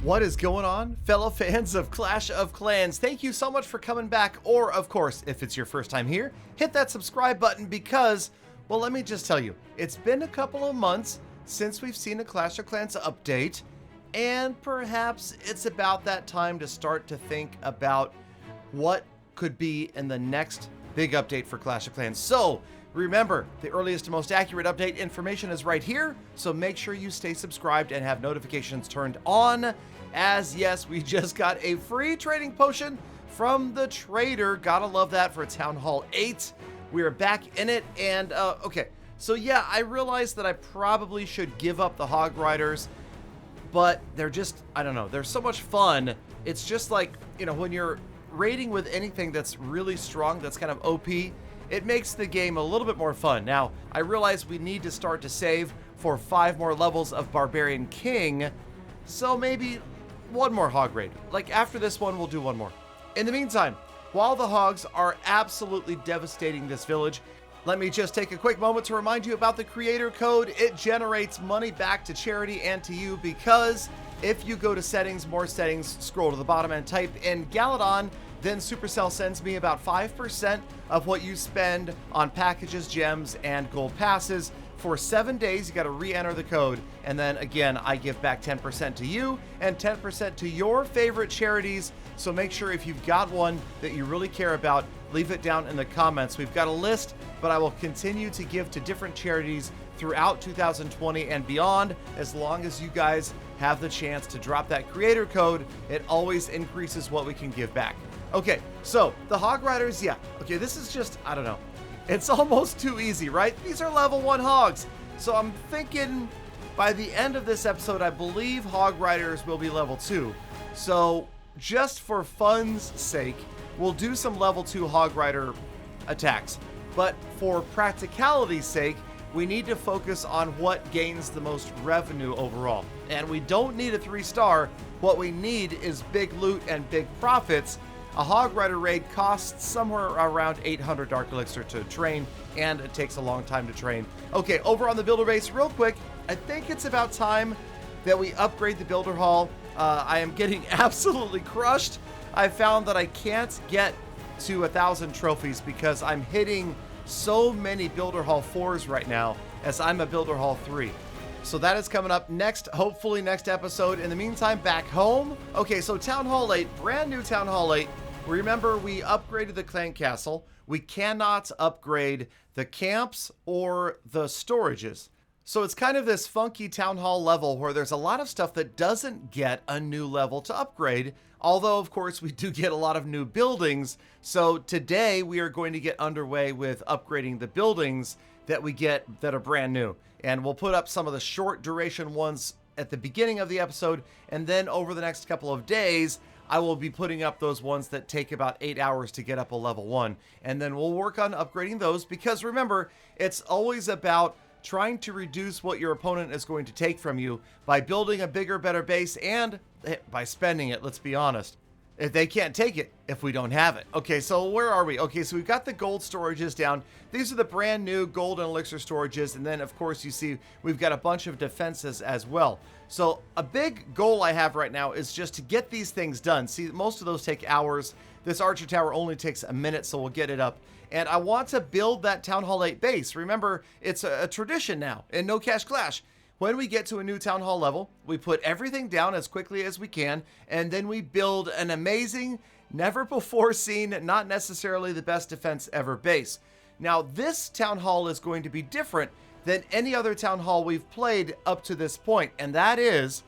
What is going on, fellow fans of Clash of Clans? Thank you so much for coming back, or of course, if it's your first time here, hit that subscribe button because, well, let me just tell you, it's been a couple of months since we've seen a Clash of Clans update, and perhaps it's about that time to start to think about what could be in the next big update for Clash of Clans. So, remember, the earliest and most accurate update information is right here, so make sure you stay subscribed and have notifications turned on, as yes, we just got a free trading potion from the trader. Gotta love that for Town Hall 8. We are back in it, and okay, so yeah, I realized that I probably should give up the Hog Riders, but they're just, I don't know, they're so much fun. It's just like, you know, when you're raiding with anything that's really strong, that's kind of OP, it makes the game a little bit more fun. Now, I realize we need to start to save for 5 more levels of Barbarian King, so maybe one more Hog raid. Like, after this one, we'll do one more. In the meantime, while the Hogs are absolutely devastating this village, let me just take a quick moment to remind you about the creator code. It generates money back to charity and to you because if you go to settings, more settings, scroll to the bottom and type in Galadon, then Supercell sends me about 5% of what you spend on packages, gems, and gold passes. For 7 days, you got to re-enter the code, and then again, I give back 10% to you and 10% to your favorite charities. So make sure if you've got one that you really care about, leave it down in the comments. We've got a list, but I will continue to give to different charities throughout 2020 and beyond. As long as you guys have the chance to drop that creator code, it always increases what we can give back. Okay, so the Hog Riders, yeah. Okay, this is just, I don't know. It's almost too easy, right? These are level 1 hogs. So I'm thinking by the end of this episode, I believe Hog Riders will be level 2. So just for fun's sake, we'll do some level 2 Hog Rider attacks. But for practicality's sake, we need to focus on what gains the most revenue overall. And we don't need a 3-star. What we need is big loot and big profits. A Hog Rider raid costs somewhere around 800 Dark Elixir to train, and it takes a long time to train. Okay, over on the builder base, real quick, I think it's about time that we upgrade the builder hall. I am getting absolutely crushed. I found that I can't get to 1,000 trophies because I'm hitting so many builder hall 4s right now, as I'm a builder hall 3. So that is coming up next, hopefully next episode. In the meantime, back home. Okay, so Town Hall 8, brand new Town Hall 8. Remember, we upgraded the clan castle. We cannot upgrade the camps or the storages. So it's kind of this funky Town Hall level where there's a lot of stuff that doesn't get a new level to upgrade. Although, of course, we do get a lot of new buildings. So today we are going to get underway with upgrading the buildings that we get that are brand new. And we'll put up some of the short duration ones at the beginning of the episode. And then over the next couple of days, I will be putting up those ones that take about 8 hours to get up a level 1. And then we'll work on upgrading those because remember, it's always about trying to reduce what your opponent is going to take from you by building a bigger, better base and by spending it, let's be honest. If they can't take it if we don't have it. Okay, so where are we? Okay, so we've got the gold storages down. These are the brand new gold and elixir storages. And then, of course, you see we've got a bunch of defenses as well. So a big goal I have right now is just to get these things done. See, most of those take hours. This archer tower only takes a minute, so we'll get it up. And I want to build that Town Hall 8 base. Remember, it's a tradition now in No Cash Clash. When we get to a new Town Hall level, we put everything down as quickly as we can, and then we build an amazing, never-before-seen, not necessarily the best defense ever base. Now, this Town Hall is going to be different than any other Town Hall we've played up to this point, and that is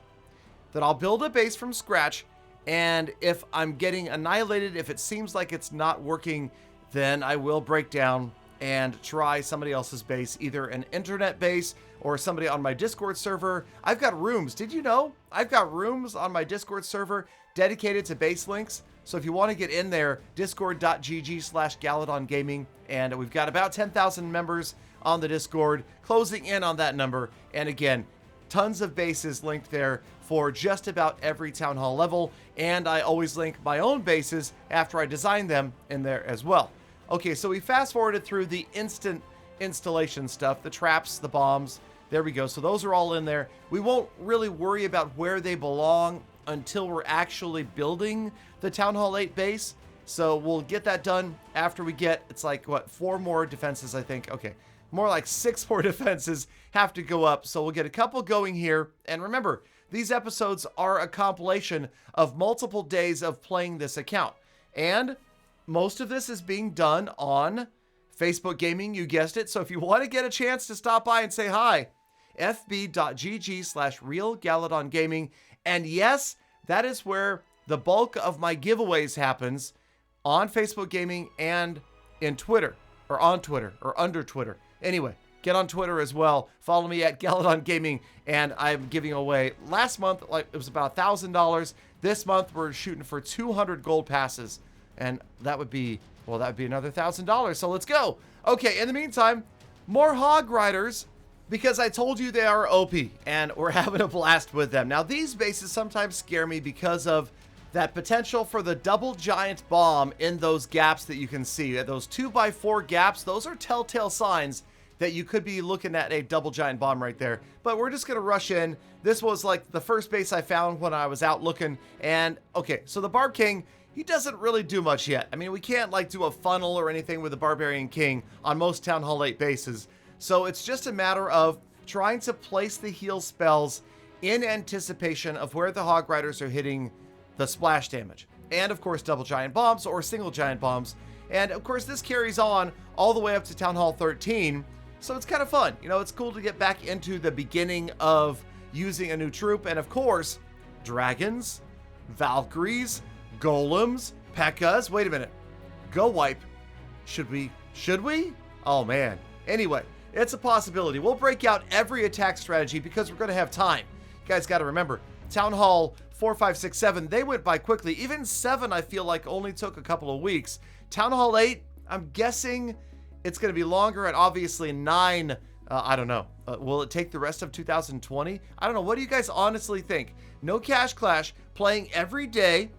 that I'll build a base from scratch, and if I'm getting annihilated, if it seems like it's not working, then I will break down and try somebody else's base, either an internet base or somebody on my Discord server. I've got rooms. Did you know? I've got rooms on my Discord server dedicated to base links. So if you want to get in there, discord.gg/Galadon Gaming. And we've got about 10,000 members on the Discord, closing in on that number. And again, tons of bases linked there for just about every Town Hall level. And I always link my own bases after I design them in there as well. Okay, so we fast forwarded through the instant installation stuff, the traps, the bombs. There we go. So those are all in there. We won't really worry about where they belong until we're actually building the Town Hall 8 base. So we'll get that done after we get, it's like, what, 4 more defenses, I think. Okay, more like 6 more defenses have to go up. So we'll get a couple going here. And remember, these episodes are a compilation of multiple days of playing this account. And most of this is being done on Facebook Gaming, you guessed it. So if you want to get a chance to stop by and say hi, fb.gg/realgaladongaming. And yes, that is where the bulk of my giveaways happens, on Facebook Gaming and in Twitter, or on Twitter, or under Twitter. Anyway, get on Twitter as well. Follow me at Galadon Gaming, and I'm giving away, last month, like, it was about $1,000. This month, we're shooting for 200 gold passes, and that would be, well, that would be another $1,000, so let's go. Okay, in the meantime, more Hog Riders, because I told you they are OP, and we're having a blast with them. Now, these bases sometimes scare me because of that potential for the double giant bomb in those gaps that you can see. Those 2x4 gaps, those are telltale signs that you could be looking at a double giant bomb right there. But we're just going to rush in. This was like the first base I found when I was out looking. And okay, so the Barb King, he doesn't really do much yet. I mean, we can't like do a funnel or anything with the Barbarian King on most Town Hall 8 bases. So it's just a matter of trying to place the heal spells in anticipation of where the Hog Riders are hitting the splash damage. And of course, double giant bombs or single giant bombs. And of course, this carries on all the way up to Town Hall 13. So it's kind of fun. You know, it's cool to get back into the beginning of using a new troop. And of course, dragons, Valkyries, golems, P.E.K.K.A.s. Wait a minute. Go wipe. Should we? Oh man. Anyway, it's a possibility. We'll break out every attack strategy because we're going to have time. You guys got to remember, Town Hall 4, 5, 6, 7, they went by quickly. Even 7, I feel like, only took a couple of weeks. Town Hall 8, I'm guessing it's going to be longer. And obviously 9, I don't know. Will it take the rest of 2020? I don't know. What do you guys honestly think? No Cash Clash, playing every day.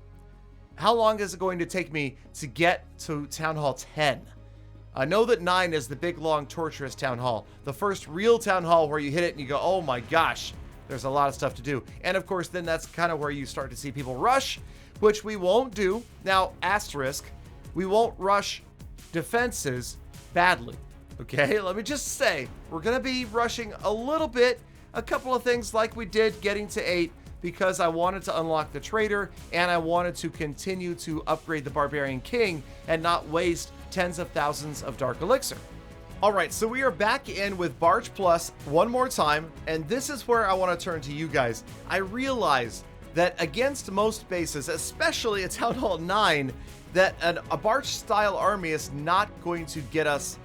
How long is it going to take me to get to Town Hall 10? I know that 9 is the big, long, torturous Town Hall. The first real Town Hall where you hit it and you go, oh my gosh. There's a lot of stuff to do. And of course, then that's kind of where you start to see people rush, which we won't do. Now, asterisk, we won't rush defenses badly. Okay, let me just say, we're going to be rushing a little bit, a couple of things like we did getting to 8, because I wanted to unlock the trader and I wanted to continue to upgrade the Barbarian King and not waste tens of thousands of Dark Elixir. All right, so we are back in with Barge Plus one more time, and this is where I want to turn to you guys. I realize that against most bases, especially at Town Hall 9, that a Barge-style army is not going to get us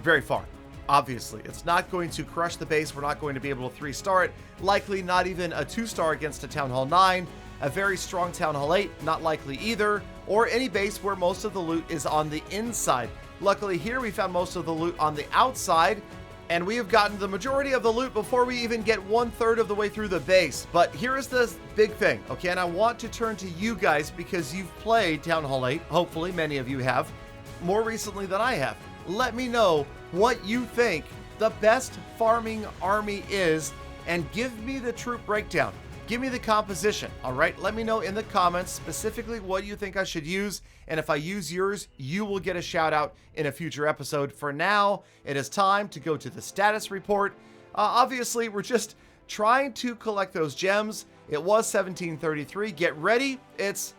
very far. Obviously, it's not going to crush the base. We're not going to be able to 3-star it. Likely not even a 2-star against a Town Hall 9. A very strong Town Hall 8, not likely either. Or any base where most of the loot is on the inside. Luckily here we found most of the loot on the outside, and we have gotten the majority of the loot before we even get 1/3 of the way through the base. But here is the big thing, okay? And I want to turn to you guys because you've played Town Hall 8. Hopefully many of you have, more recently than I have. Let me know what you think the best farming army is, and give me the troop breakdown. Give me the composition, all right? Let me know in the comments specifically what you think I should use, and if I use yours, you will get a shout out in a future episode. For now, it is time to go to the status report. Obviously, we're just trying to collect those gems. It was 1733. Get ready. It's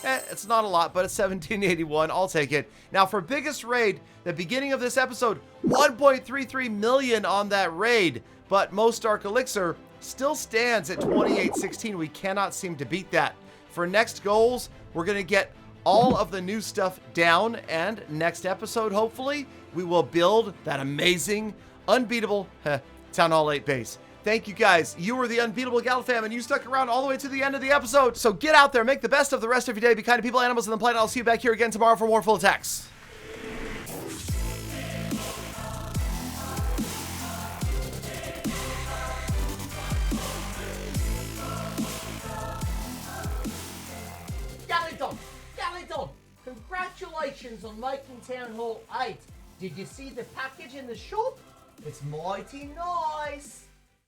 not a lot, but it's 1781. I'll take it. Now, for biggest raid, the beginning of this episode, 1.33 million on that raid, but most Dark Elixir still stands at 2816. We cannot seem to beat that. For next goals, we're going to get all of the new stuff down, and next episode, hopefully, we will build that amazing, unbeatable Town Hall 8 base. Thank you guys. You were the unbeatable Gal fam, and you stuck around all the way to the end of the episode. So get out there, make the best of the rest of your day, be kind to people, animals, and the planet. I'll see you back here again tomorrow for more full attacks. Galadon, congratulations on making Town Hall 8. Did you see the package in the shop? It's mighty nice.